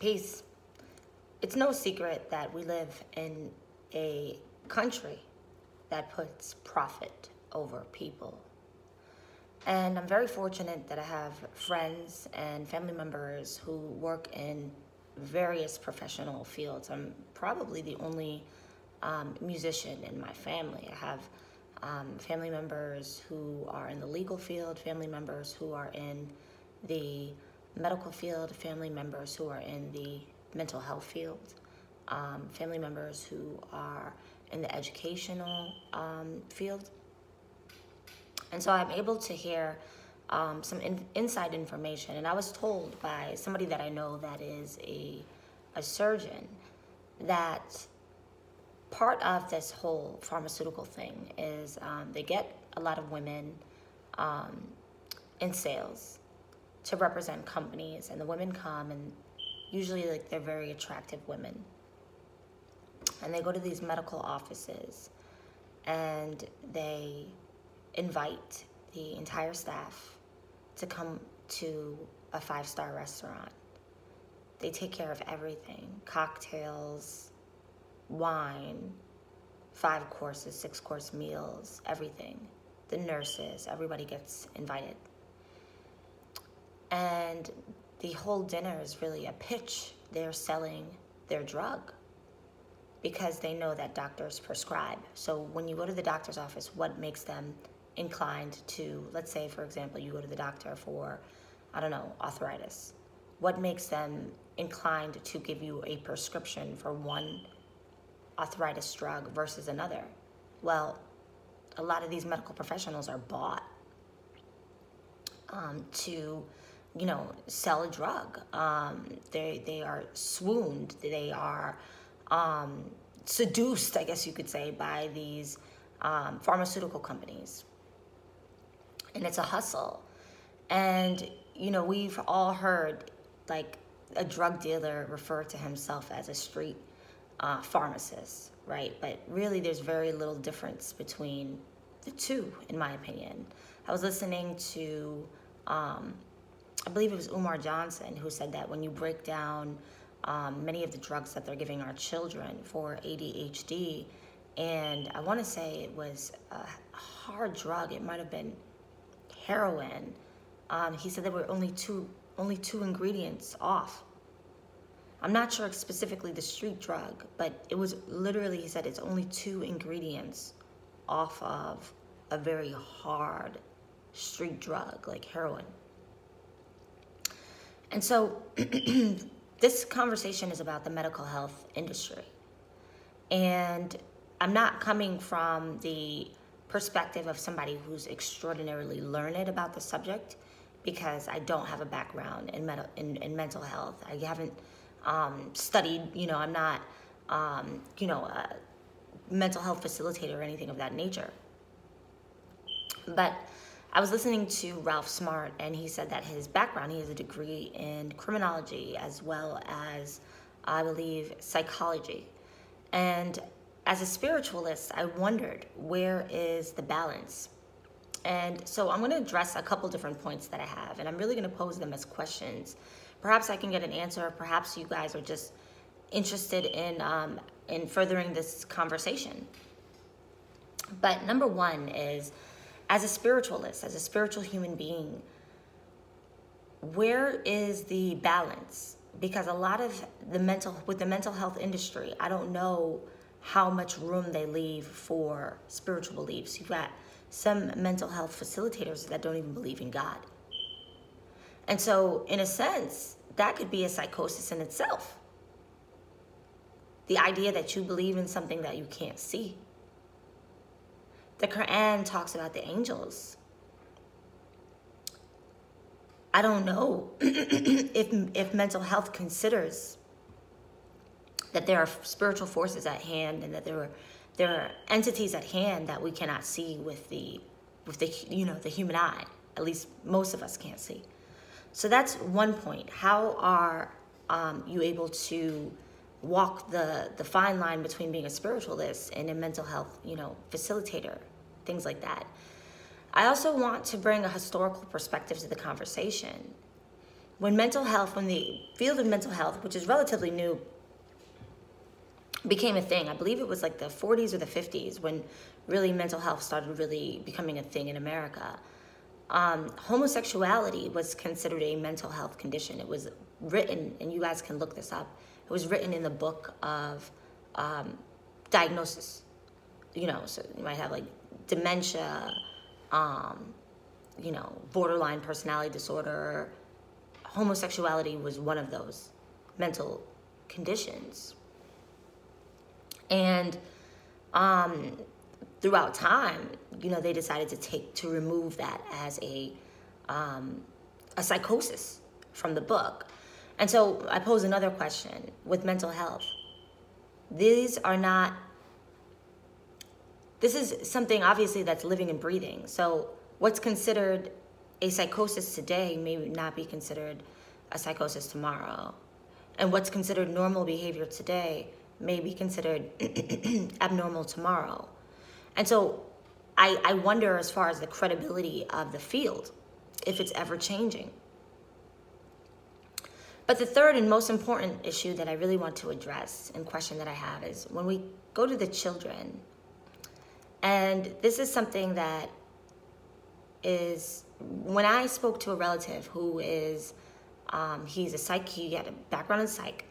Peace. It's no secret that we live in a country that puts profit over people. And I'm very fortunate that I have friends and family members who work in various professional fields. I'm probably the only musician in my family. I have family members who are in the legal field, family members who are in the medical field, family members who are in the mental health field, family members who are in the educational field. And so I'm able to hear some inside information. And I was told by somebody that I know that is a surgeon that part of this whole pharmaceutical thing is they get a lot of women in sales to represent companies, and the women come, and usually they're very attractive women, and they go to these medical offices and they invite the entire staff to come to a 5-star restaurant. They take care of everything: cocktails, wine, 5 courses, 6-course meals, everything. The nurses, everybody gets invited. And the whole dinner is really a pitch. They're selling their drug because they know that doctors prescribe. So when you go to the doctor's office, what makes them inclined to, let's say, for example, you go to the doctor for, I don't know, arthritis. What makes them inclined to give you a prescription for one arthritis drug versus another? Well, a lot of these medical professionals are bought to, sell a drug. They are swooned. They are seduced, I guess you could say, by these pharmaceutical companies. And it's a hustle. And, we've all heard, like, a drug dealer refer to himself as a street pharmacist, right? But really, there's very little difference between the two, in my opinion. I was listening to, I believe it was Umar Johnson, who said that when you break down many of the drugs that they're giving our children for ADHD, and I want to say it was a hard drug, it might have been heroin. He said there were only two ingredients off. I'm not sure specifically the street drug, but it was literally, he said it's only 2 ingredients off of a very hard street drug like heroin. And so this conversation is about the medical health industry. And I'm not coming from the perspective of somebody who's extraordinarily learned about the subject, because I don't have a background in mental health. I haven't studied, I'm not, a mental health facilitator or anything of that nature. But I was listening to Ralph Smart, and he said that his background, he has a degree in criminology as well as, I believe, psychology. And as a spiritualist, I wondered, where is the balance? And so I'm going to address a couple different points that I have, and I'm really going to pose them as questions. Perhaps I can get an answer. Perhaps you guys are just interested in furthering this conversation. But number one is, as a spiritualist, as a spiritual human being, where is the balance? Because a lot of the mental health industry, I don't know how much room they leave for spiritual beliefs. You've got some mental health facilitators that don't even believe in God. And so, in a sense, that could be a psychosis in itself. The idea that you believe in something that you can't see. The Quran talks about the angels. I don't know if mental health considers that there are spiritual forces at hand, and that there are entities at hand that we cannot see with the human eye. At least most of us can't see. So that's one point. How are you able to walk the fine line between being a spiritualist and a mental health, facilitator, things like that? I also want to bring a historical perspective to the conversation. when the field of mental health, which is relatively new, became a thing, I believe it was like the 40s or the 50s when really mental health started really becoming a thing in America. Homosexuality was considered a mental health condition. It was written, and you guys can look this up, it was written in the book of diagnosis. You know, so you might have like dementia, you know, borderline personality disorder. Homosexuality was one of those mental conditions. And throughout time, you know, they decided to remove that as a psychosis from the book. And so I pose another question with mental health. This is something obviously that's living and breathing. So what's considered a psychosis today may not be considered a psychosis tomorrow. And what's considered normal behavior today may be considered abnormal tomorrow. And so I wonder, as far as the credibility of the field, if it's ever changing. But the third and most important issue that I really want to address and question that I have is when we go to the children, and this is something that is, when I spoke to a relative who is, he's a psych, he had a background in psych,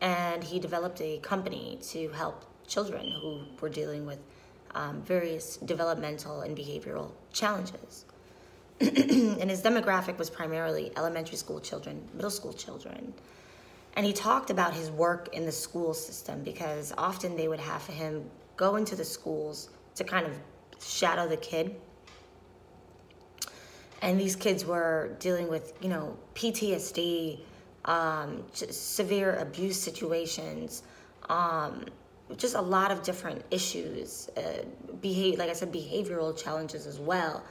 and he developed a company to help children who were dealing with various developmental and behavioral challenges. And his demographic was primarily elementary school children, middle school children. And he talked about his work in the school system, because often they would have him go into the schools to kind of shadow the kid. And these kids were dealing with, you know, PTSD, severe abuse situations, just a lot of different issues, like I said, behavioral challenges as well.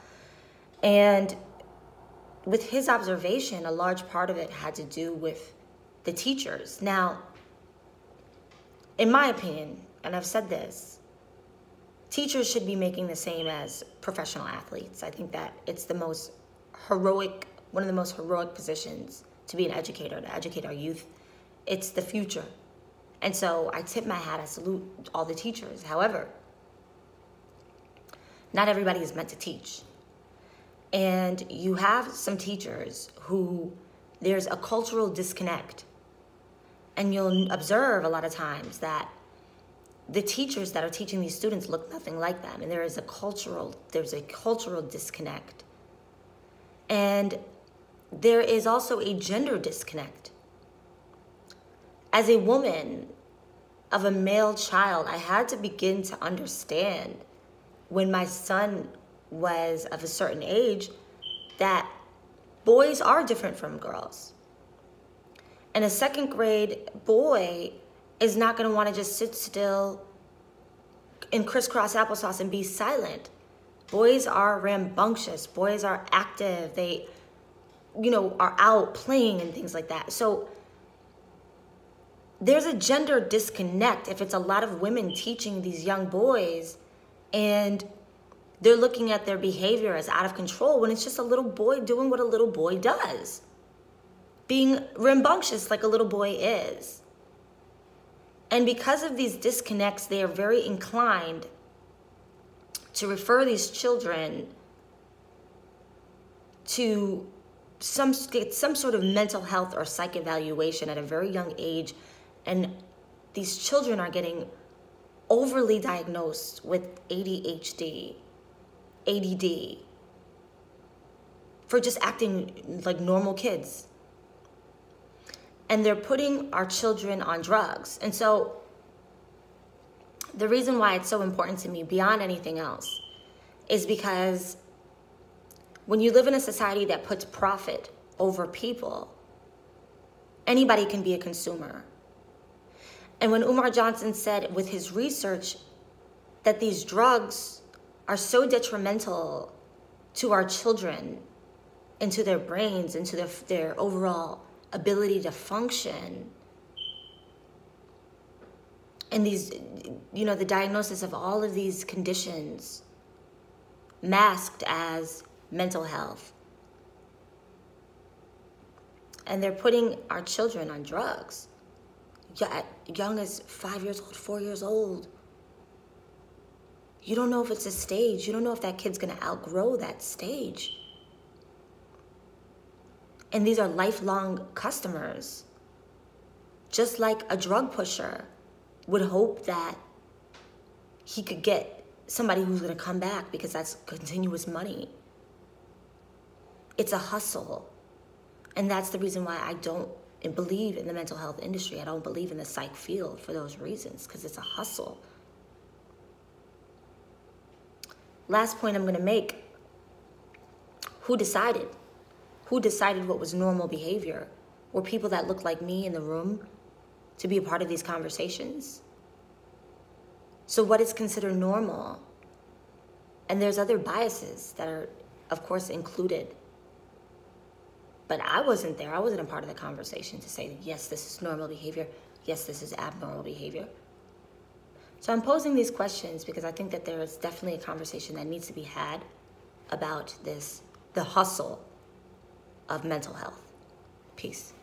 And with his observation, a large part of it had to do with the teachers. Now, in my opinion, and I've said this, teachers should be making the same as professional athletes. I think that it's the most heroic, one of the most heroic positions to be an educator, to educate our youth. It's the future. And so I tip my hat, I salute all the teachers. However, not everybody is meant to teach. And you have some teachers who there's a cultural disconnect. And you'll observe a lot of times that the teachers that are teaching these students look nothing like them. And there's a cultural disconnect. And there is also a gender disconnect. As a woman of a male child, I had to begin to understand when my son was of a certain age that boys are different from girls. And a second grade boy is not going to want to just sit still and crisscross applesauce and be silent. Boys are rambunctious. Boys are active. They, you know, are out playing and things like that. So there's a gender disconnect if it's a lot of women teaching these young boys and they're looking at their behavior as out of control when it's just a little boy doing what a little boy does, being rambunctious like a little boy is. And because of these disconnects, they are very inclined to refer these children to get some sort of mental health or psych evaluation at a very young age. And these children are getting overly diagnosed with ADHD, ADD, for just acting like normal kids. And they're putting our children on drugs. And so the reason why it's so important to me beyond anything else is because when you live in a society that puts profit over people, anybody can be a consumer. And when Umar Johnson said with his research that these drugs are so detrimental to our children and to their brains and to their overall ability to function, and these, you know, the diagnosis of all of these conditions masked as mental health, And they're putting our children on drugs. Young as 5 years old, 4 years old. You don't know if it's a stage. You don't know if that kid's going to outgrow that stage. And these are lifelong customers. Just like a drug pusher would hope that he could get somebody who's going to come back because that's continuous money. It's a hustle. And that's the reason why I don't believe in the mental health industry. I don't believe in the psych field for those reasons, because it's a hustle. Last point I'm going to make. Who decided? Who decided what was normal behavior? Were people that looked like me in the room to be a part of these conversations? So what is considered normal? And there's other biases that are, of course, included. But I wasn't there. I wasn't a part of the conversation to say, yes, this is normal behavior. Yes, this is abnormal behavior. So I'm posing these questions because I think that there is definitely a conversation that needs to be had about this, the hustle of mental health. Peace.